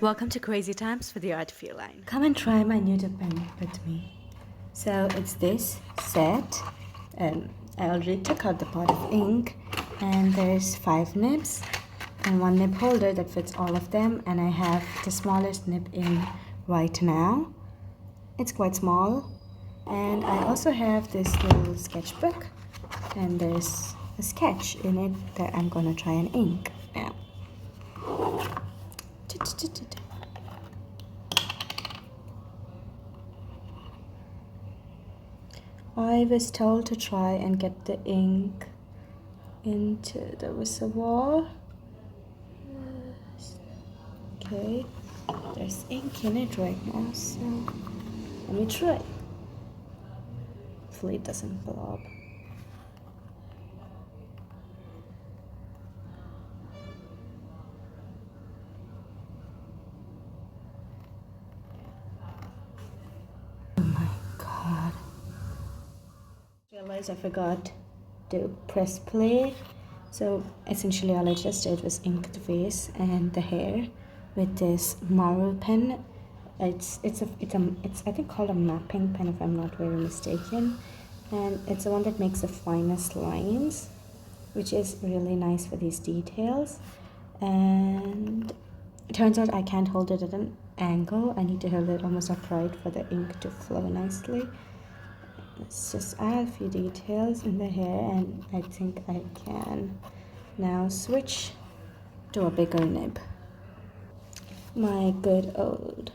Welcome to Crazy Times with the Art Feline. Come and try my new dip pen with me. So it's this set. I already took out the pot of ink, and there's 5 nibs and 1 nib holder that fits all of them, and I have the smallest nib in right now. It's quite small, and I also have this little sketchbook, and there's a sketch in it that I'm gonna try and ink now. I was told to try and get the ink into the reservoir. Okay, there's ink in it right now, so let me try. Hopefully it doesn't blob. Oh my god. Realized I forgot to press play, so essentially all I just did was ink the face and the hair with this Maru pen. It's I think called a mapping pen if I'm not very mistaken, and it's the one that makes the finest lines, which is really nice for these details. And it turns out I can't hold it at an angle. I need to hold it almost upright for the ink to flow nicely. Let's just add a few details in the hair, and I think I can now switch to a bigger nib. My good old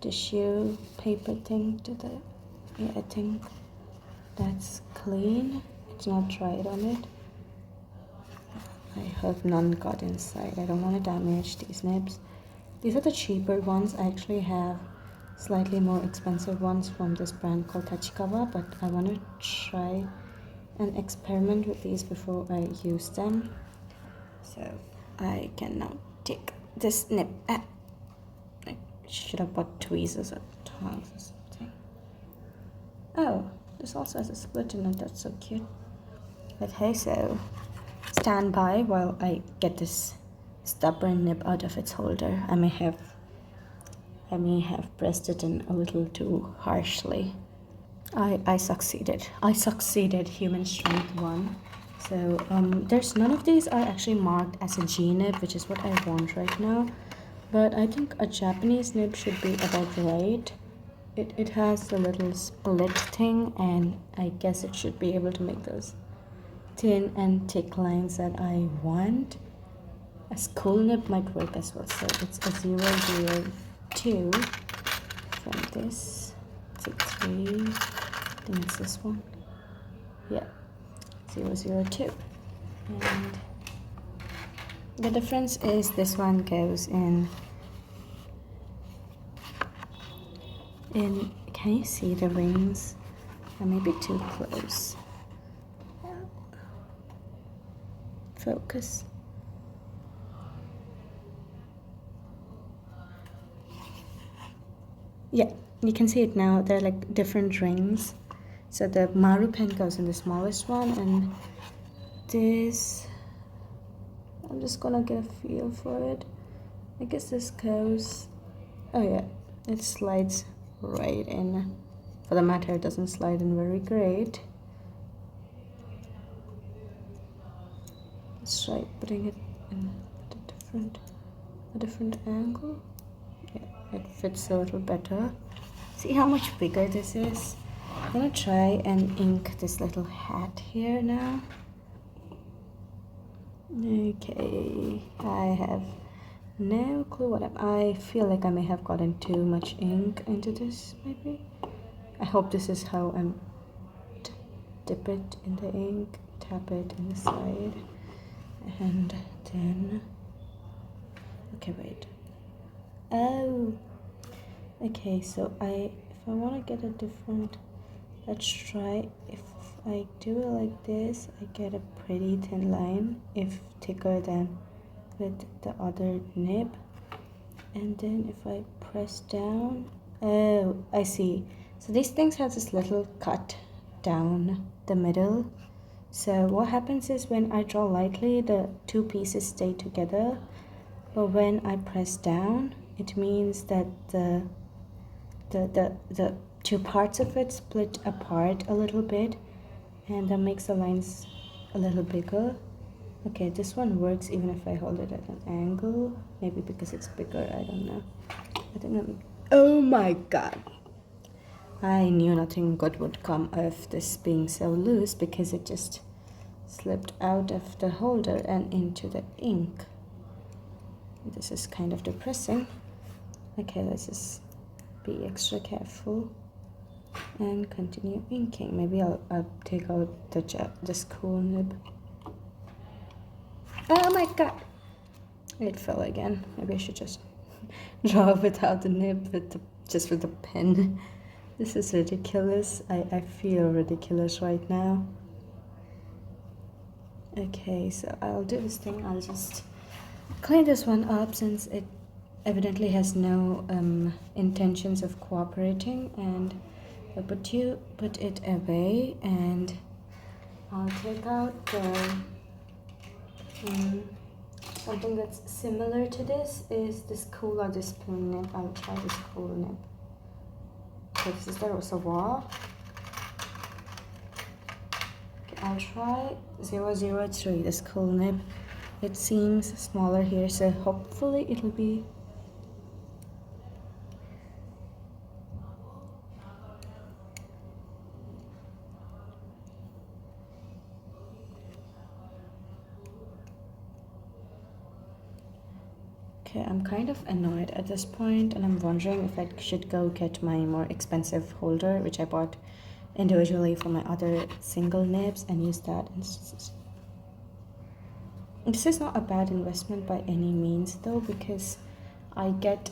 tissue paper thing to the, yeah, I think that's clean. It's not dried on it. I hope none got inside. I don't want to damage these nibs. These are the cheaper ones. I actually have slightly more expensive ones from this brand called Tachikawa, but I want to try and experiment with these before I use them. So I can now take this nib. I should have bought tweezers or tongs or something. Oh, this also has a split in it. That's so cute. Okay, so stand by while I get this stubborn nib out of its holder. I may have pressed it in a little too harshly. I succeeded. Human strength 1. So there's none of these are actually marked as a G nib, which is what I want right now. But I think a Japanese nib should be about right. It has a little split thing, and I guess it should be able to make those thin and thick lines that I want. A school nib might work as well. So it's a 002 from this. It's a 3. I think it's this one. Yeah, 002. And the difference is this one goes in. Can you see the rings? I may be too close. Focus. Yeah, you can see it now. They're like different rings. So the Maru pen goes in the smallest one, and this, I'm just gonna get a feel for it. I guess this goes, oh yeah, it slides right in. For the matter, it doesn't slide in very great. Let's try putting it in a different angle. Yeah, it fits a little better. See how much bigger this is? I'm gonna try and ink this little hat here now. Okay, I have no clue what I feel like I may have gotten too much ink into this, maybe. I hope this is how I'm dip it in the ink, tap it in the side, and then, okay, wait. Oh, okay, so if I want to get a different, let's try, if I do it like this, I get a pretty thin line, if thicker than with the other nib. And then if I press down, oh, I see. So these things have this little cut down the middle. So what happens is when I draw lightly, the 2 pieces stay together. But when I press down, it means that the two parts of it split apart a little bit, and that makes the lines a little bigger. Okay, this one works even if I hold it at an angle, maybe because it's bigger, I don't know. I think oh my god, I knew nothing good would come of this being so loose because it just slipped out of the holder and into the ink. This is kind of depressing. Okay, let's just be extra careful and continue inking. Maybe I'll take out the school nib. Oh my god! It fell again. Maybe I should just draw without the nib, just with the pen. This is ridiculous. I feel ridiculous right now. Okay, so I'll do this thing. I'll just clean this one up since it evidently has no intentions of cooperating, and I'll put it away, and I'll take out the something that's similar to this is this cooler display nib. I'll try this cool nib. Okay, this is the reservoir. Okay, I'll try 003, this cool nib. It seems smaller here, so hopefully it'll be okay. I'm kind of annoyed at this point, and I'm wondering if I should go get my more expensive holder, which I bought individually for my other single nibs, and use that. This is not a bad investment by any means though, because I get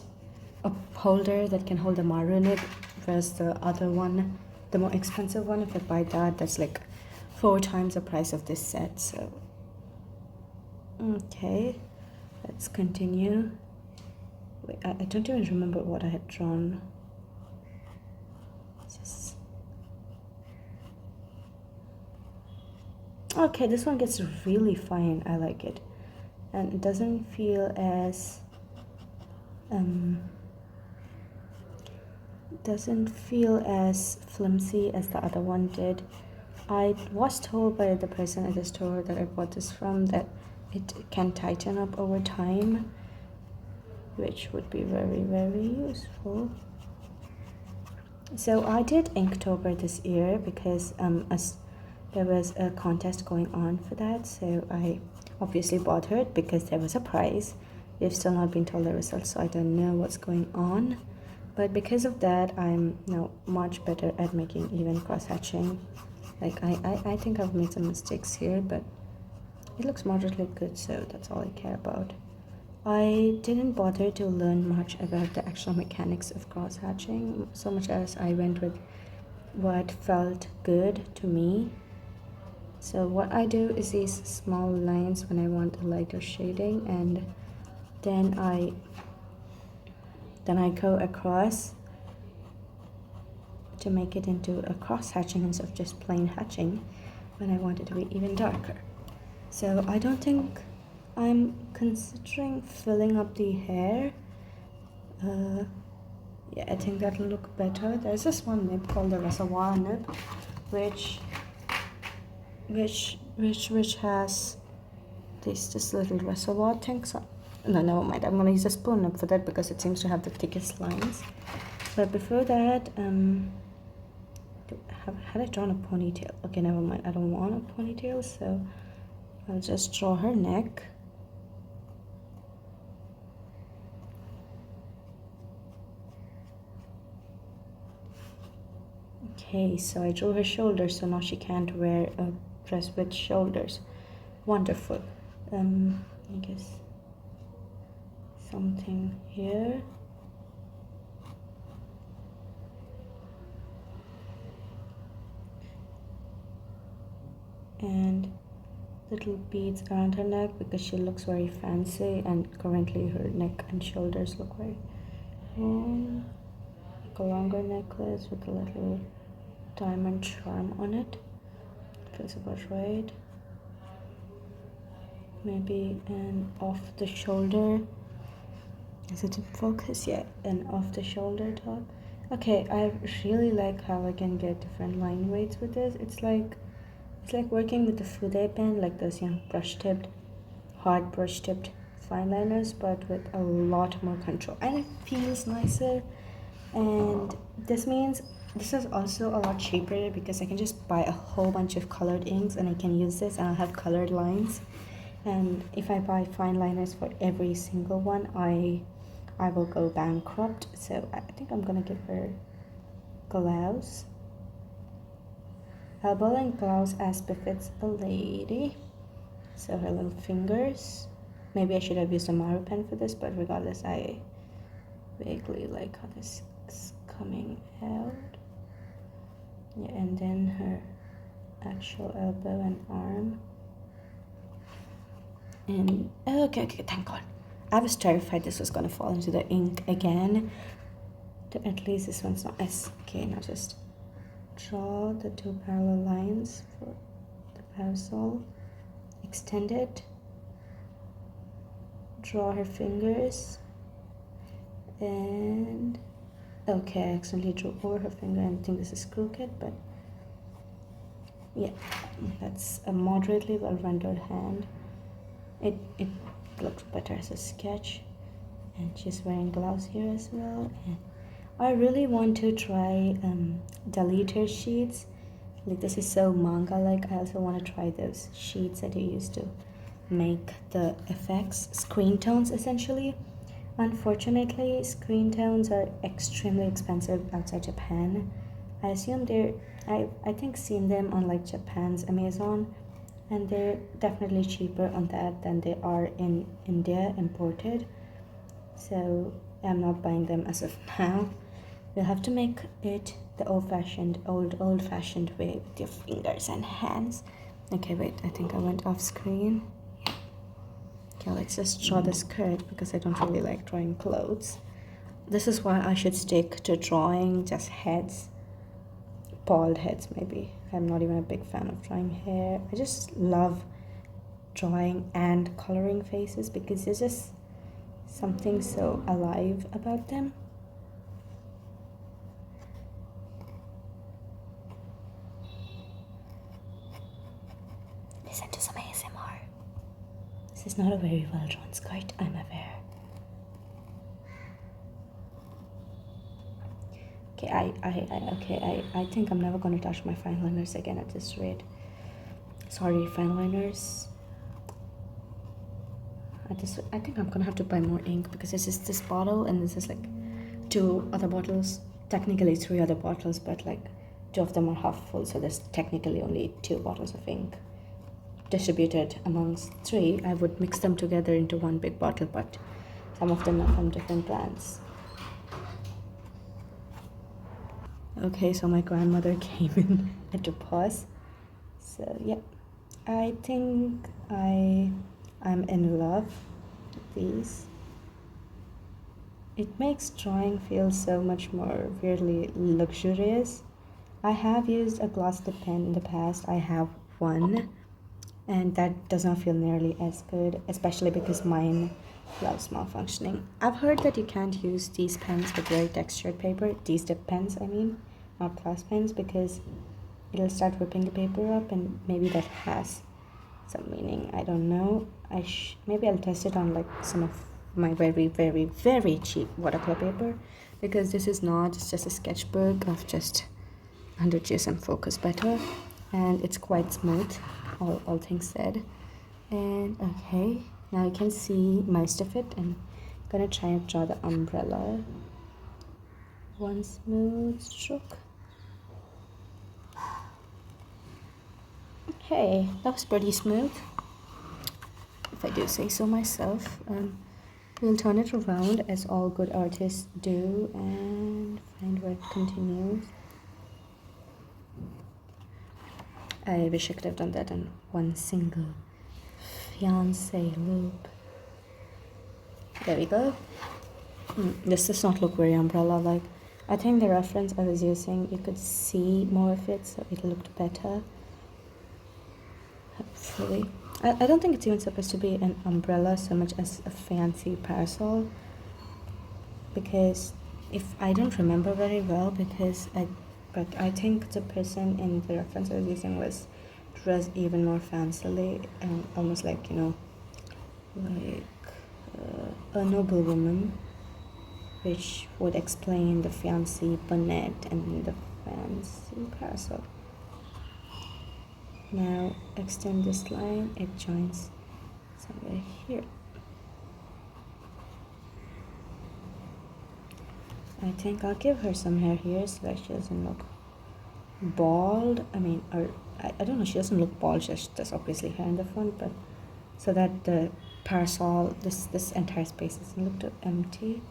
a holder that can hold a Maru nib, whereas the other one, the more expensive one, if I buy that, that's like 4 times the price of this set. So okay, let's continue. Wait, I don't even remember what I had drawn. Okay, this one gets really fine. I like it, and it doesn't feel as flimsy as the other one did. I was told by the person at the store that I bought this from that it can tighten up over time, which would be very, very useful. So I did Inktober this year because there was a contest going on for that, so I obviously bothered because there was a prize. We've still not been told the results, so I don't know what's going on. But because of that, I'm now much better at making even cross-hatching. Like, I think I've made some mistakes here, but it looks moderately good, so that's all I care about. I didn't bother to learn much about the actual mechanics of cross-hatching, so much as I went with what felt good to me. So what I do is these small lines when I want a lighter shading, and then I go across to make it into a cross hatching instead of just plain hatching when I want it to be even darker. So I don't think I'm considering filling up the hair. Yeah, I think that'll look better. There's this one nib called the Reservoir nib, which has this little reservoir thing. So no, never mind. I'm gonna use a spoon nib for that because it seems to have the thickest lines. But before that, had I drawn a ponytail? Okay, never mind. I don't want a ponytail, so I'll just draw her neck. Okay, so I drew her shoulders, so now she can't wear a dress with shoulders. Wonderful. I guess something here. And little beads around her neck because she looks very fancy, and currently her neck and shoulders look very long. Like a longer necklace with a little diamond charm on it. Feels about right. Maybe an off the shoulder Is it in focus? Yeah, an off the shoulder top. Okay, I really like how I can get different line weights with this. It's like working with the Fude pen, like those brush tipped, hard brush tipped fine liners, but with a lot more control, and it feels nicer. And this means this is also a lot cheaper because I can just buy a whole bunch of colored inks and I can use this and I'll have colored lines. And if I buy fine liners for every single one, I will go bankrupt. So I think I'm gonna give her gloves, elbow length gloves as befits a lady. So her little fingers. Maybe I should have used a Maru pen for this, but regardless, I vaguely like how this is coming out. Yeah, and then her actual elbow and arm. And okay, thank God. I was terrified this was gonna fall into the ink again. But at least this one's not as okay. Now just draw the two parallel lines for the parasol. Extend it. Draw her fingers. And okay, I accidentally drew over her finger and I think this is crooked, but yeah, that's a moderately well rendered hand. It looks better as a sketch. And she's wearing gloves here as well. And I really want to try deleter sheets. Like this is so manga like. I also want to try those sheets that you used to make the effects, screen tones essentially. Unfortunately, screen tones are extremely expensive outside Japan. I assume I think seen them on like Japan's Amazon, and they're definitely cheaper on that than they are in India imported. So I'm not buying them as of now. You'll have to make it the old-fashioned way with your fingers and hands. Okay, wait, I think I went off screen. Okay, let's just draw the skirt because I don't really like drawing clothes. This is why I should stick to drawing just heads. Bald heads, maybe. I'm not even a big fan of drawing hair. I just love drawing and coloring faces because there's just something so alive about them. Listen to some ASMR. This is not a very well drawn skirt, I'm aware. Okay, I think I'm never gonna touch my fine liners again at this rate. Sorry, fine liners. I think I'm gonna have to buy more ink because this is this bottle and this is like two other bottles. Technically three other bottles, but like two of them are half full, so there's technically only 2 bottles of ink distributed amongst 3. I would mix them together into one big bottle, but some of them are from different brands. Okay, so my grandmother came in at a pause. So yeah, I think I'm in love with these. It makes drawing feel so much more weirdly luxurious. I have used a gloss tip pen in the past. I have one, and that does not feel nearly as good, especially because mine loves malfunctioning. I've heard that you can't use these pens with very textured paper, these dip pens, I mean, not glass pens, because it'll start ripping the paper up, and maybe that has some meaning. I don't know. Maybe I'll test it on like some of my very, very, very cheap watercolor paper, because this is not, it's just a sketchbook of just 100 GSM Focus Better, and it's quite smooth, all things said. And okay, now you can see most of it, and I'm gonna try and draw the umbrella. One smooth stroke. Okay, that was pretty smooth, if I do say so myself. We'll turn it around as all good artists do and find where it continues. I wish I could have done that in one single fiancé loop. There we go. This does not look very umbrella-like. I think the reference I was using, you could see more of it, so it looked better. Hopefully. I don't think it's even supposed to be an umbrella so much as a fancy parasol. because if I don't remember very well, but I think the person in the reference I was using was dressed even more fancily and almost like, you know, like a noblewoman, which would explain the fancy bonnet and the fancy parasol. Now extend this line, it joins somewhere here. I think I'll give her some hair here so that she doesn't look bald. I mean, or I don't know, she doesn't look bald, just there's obviously hair in the front, but so that the parasol, this entire space doesn't look too empty.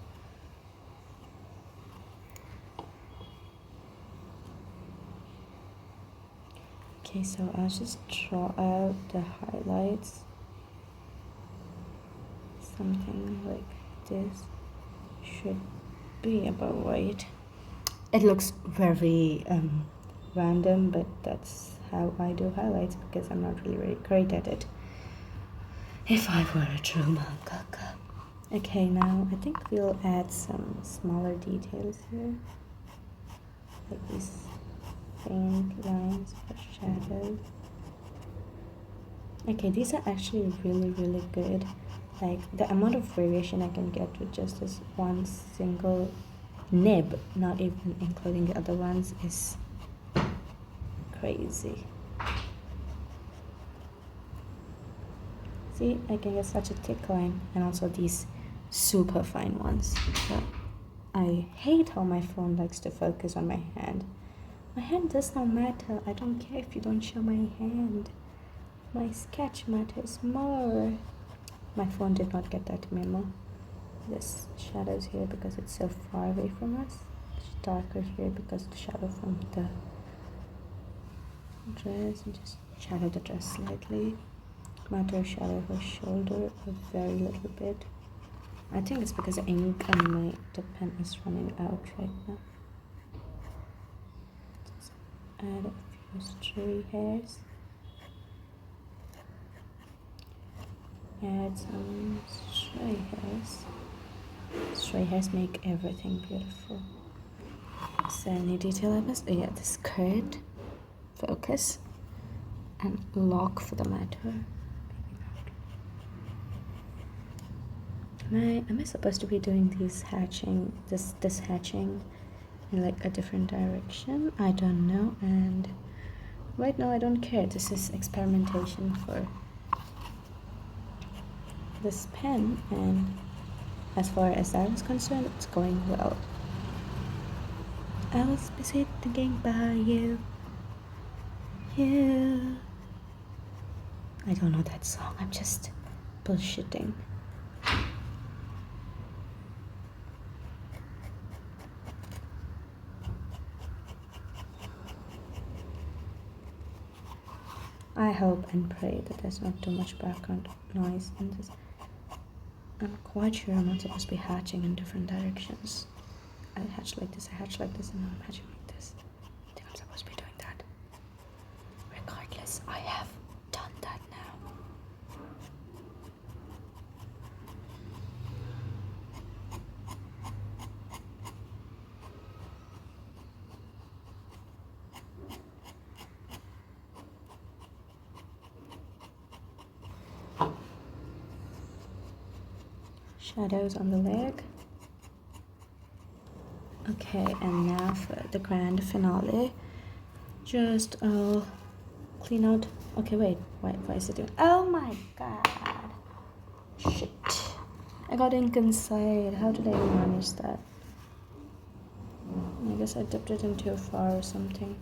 Okay, so I'll just draw out the highlights. Something like this should be about right. It looks very random, but that's how I do highlights because I'm not really very great at it. If I were a true mangaka. Okay, now I think we'll add some smaller details here, like these faint lines for shadows. Okay, these are actually really good. Like the amount of variation I can get with just this one single nib, not even including the other ones, is crazy. See, I can get such a thick line and also these super fine ones. So I hate how my phone likes to focus on my hand. My hand does not matter. I don't care if you don't show my hand. My sketch matters more. My phone did not get that memo. This shadows here because it's so far away from us. It's darker here because the shadow from the dress, and just shadow the dress slightly. Matter shadow her shoulder a very little bit. I think it's because the ink on the pen is running out right now. Just add a few stray hairs. Add some stray hairs. Stray hairs make everything beautiful. Is there any detail I missed? Oh yeah, this curd, focus, and lock for the matter. Am I supposed to be doing these hatching, this hatching in like a different direction? I don't know, and right now I don't care. This is experimentation for this pen, and as far as I was concerned, it's going well. I was busy thinking about you. I don't know that song, I'm just bullshitting. I hope and pray that there's not too much background noise in this. I'm quite sure I'm not supposed to be hatching in different directions. I hatch like this, and now I'm hatching like this. I think I'm supposed to be doing that. Regardless, I have done that now. Shadows on the leg. Okay, and now for the grand finale. Just clean out. Okay, wait, why is it doing? Oh my god! Shit! I got ink inside. How did I manage that? I guess I dipped it in too far or something.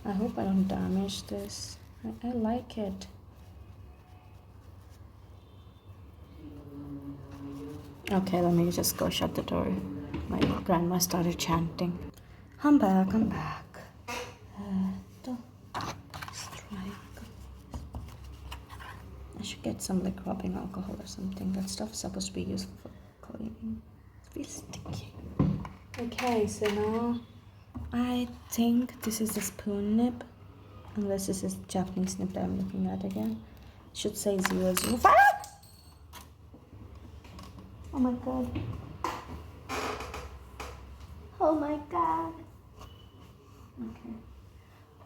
I hope I don't damage this. I like it. Okay, let me just go shut the door. My grandma started chanting. I'm back. Strike. I should get some like rubbing alcohol or something. That stuff is supposed to be useful for cleaning. It feels sticky. Okay, so now I think this is the spoon nib. Unless this is Japanese nib that I'm looking at again. It should say 005. Oh my god. Oh my god. Okay.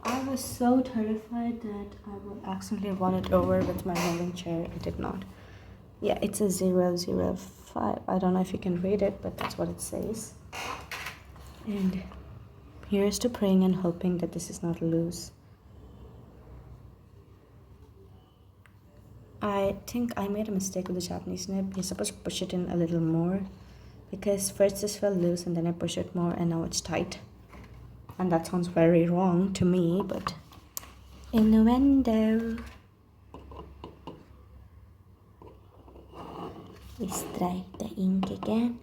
I was so terrified that I would accidentally run it over with my rolling chair. I did not. Yeah, it's a 005. I don't know if you can read it, but that's what it says. And here's to praying and hoping that this is not loose. I think I made a mistake with the Japanese nib. You're supposed to push it in a little more, because first this felt loose and then I pushed it more and now it's tight. And that sounds very wrong to me, but innuendo. We strike the ink again.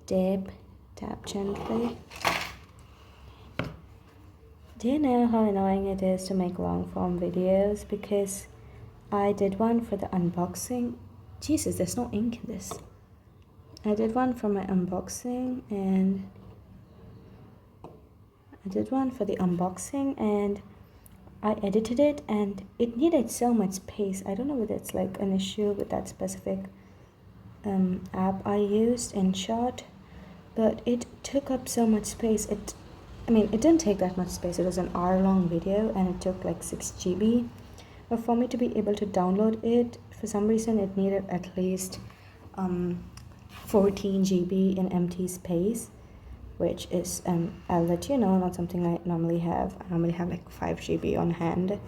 Dip, tap gently. Do you know how annoying it is to make long form videos? Because I did one for the unboxing. Jesus, there's no ink in this. I did one for my unboxing and I edited it and it needed so much space. I don't know whether it's like an issue with that specific app I used, InShot, but it took up so much space. It didn't take that much space. It was an hour-long video and it took like 6 GB. But for me to be able to download it, for some reason it needed at least 14 GB in empty space, which is, I'll let you know, not something I normally have. I normally have like 5 GB on hand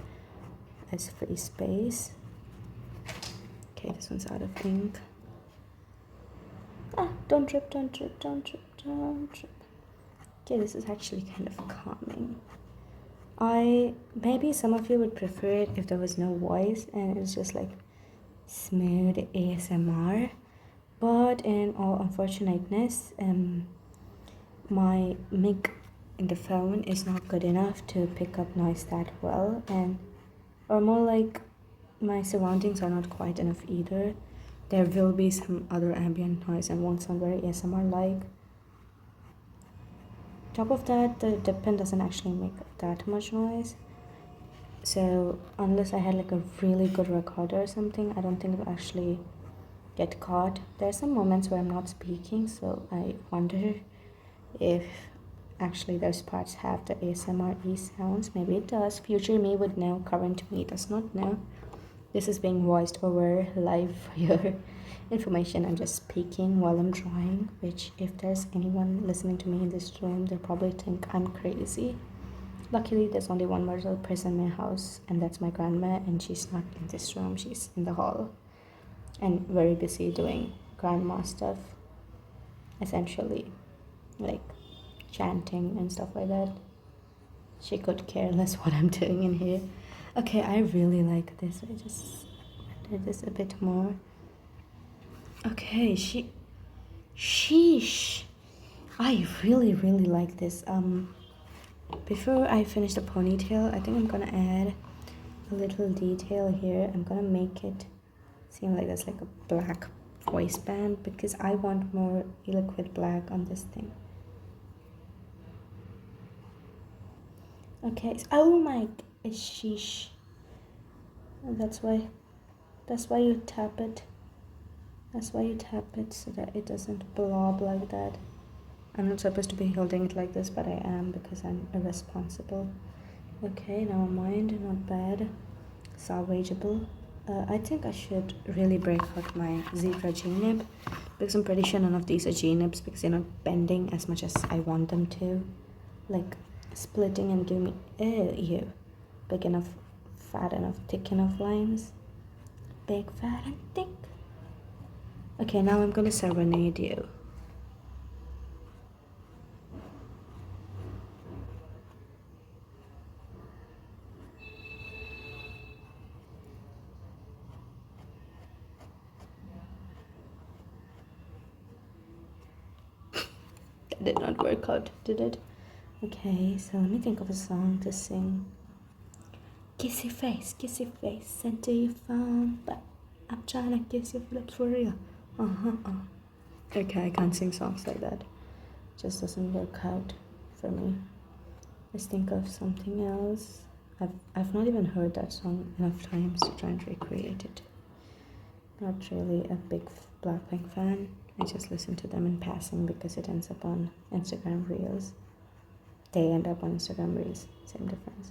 as free space. Okay, this one's out of ink. Don't trip, don't trip, don't trip, don't trip. Okay, this is actually kind of calming. Maybe some of you would prefer it if there was no voice and it's just like smooth ASMR, but in all unfortunateness, my mic in the phone is not good enough to pick up noise that well, or more like my surroundings are not quite enough either. There will be some other ambient noise and won't sound very ASMR-like. Top of that, the pen doesn't actually make that much noise. So unless I had like a really good recorder or something, I don't think it'll actually get caught. There's some moments where I'm not speaking, so I wonder if actually those parts have the ASMR-y sounds. Maybe it does. Future me would know, current me does not know. This is being voiced over live for your information. I'm just speaking while I'm drawing, which if there's anyone listening to me in this room, they'll probably think I'm crazy. Luckily, there's only one mortal person in my house, and that's my grandma, and she's not in this room. She's in the hall and very busy doing grandma stuff, essentially, like chanting and stuff like that. She could care less what I'm doing in here. Okay, I really like this. I just did this a bit more. Okay, sheesh. I really, really like this. Before I finish the ponytail, I think I'm gonna add a little detail here. I'm gonna make it seem like there's like a black voice band because I want more liquid black on this thing. Okay, oh my, sheesh. That's why you tap it. That's why you tap it, so that it doesn't blob like that. I'm not supposed to be holding it like this, but I am because I'm irresponsible. Okay, never mind, not bad. Salvageable. I think I should really break out my Zebra G-nib because I'm pretty sure none of these are G-nibs because they're not bending as much as I want them to. Like splitting and giving me big enough, fat enough, thick enough lines. Big, fat, and thick. Okay, now I'm gonna serenade you. That did not work out, did it? Okay, so let me think of a song to sing. Kiss your face, send to your phone, but I'm trying to kiss your lips for real. Okay, I can't sing songs like that. Just doesn't work out for me. Let's think of something else. I've not even heard that song enough times to try and recreate it. Not really a big Blackpink fan. I just listen to them in passing because it ends up on Instagram Reels. They end up on Instagram Reels, same difference.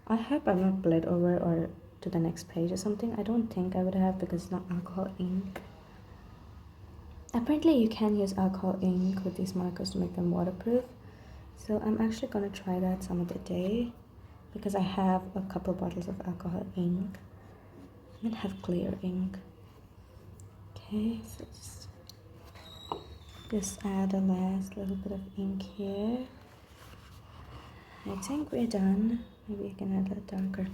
I hope I've not bled over or to the next page or something. I don't think I would have because it's not alcohol ink. Apparently you can use alcohol ink with these markers to make them waterproof. So I'm actually gonna try that some other day because I have a couple bottles of alcohol ink. I'm gonna have clear ink. Okay, so just add a last little bit of ink here. I think we're done. Maybe I can add a little darker.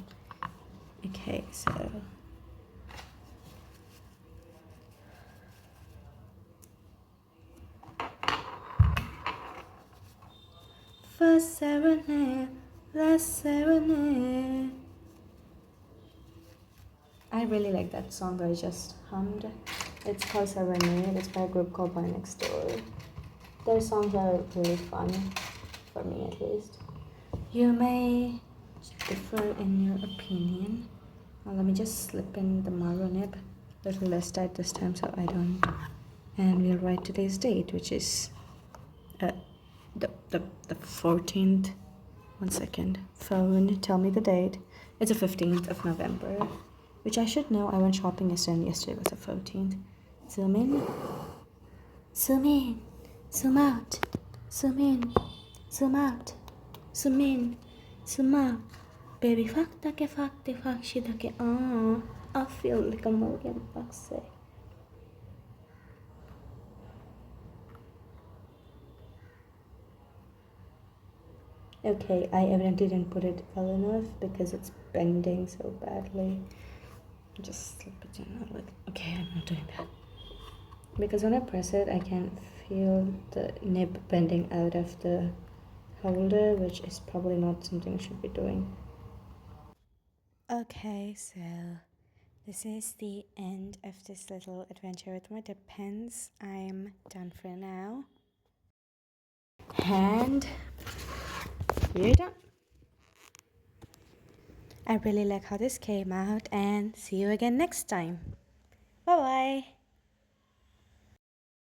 Okay, so first serenade, last serenade. I really like that song I just hummed. It's called Serenade. It's by a group called Boy Next Door. Their songs are really fun, for me at least. You may differ in your opinion. Now let me just slip in the marrow nib a little less tight this time so I don't. And we'll write today's date, which is the 14th. 1 second. Phone, tell me the date. It's the 15th of November, which I should know. I went shopping yesterday and yesterday was the 14th. Zoom in. Zoom in. Zoom out. Zoom in. Zoom out. Zoom in. Zoom out. Baby, fuck she take. I feel like a million bucks. Okay, I evidently didn't put it well enough because it's bending so badly. Just slip it in a little. Okay, I'm not doing that. Because when I press it, I can feel the nib bending out of the holder, which is probably not something I should be doing. Okay, so this is the end of this little adventure with my dip pens. I'm done for now. And we're done. I really like how this came out and see you again next time. Bye bye.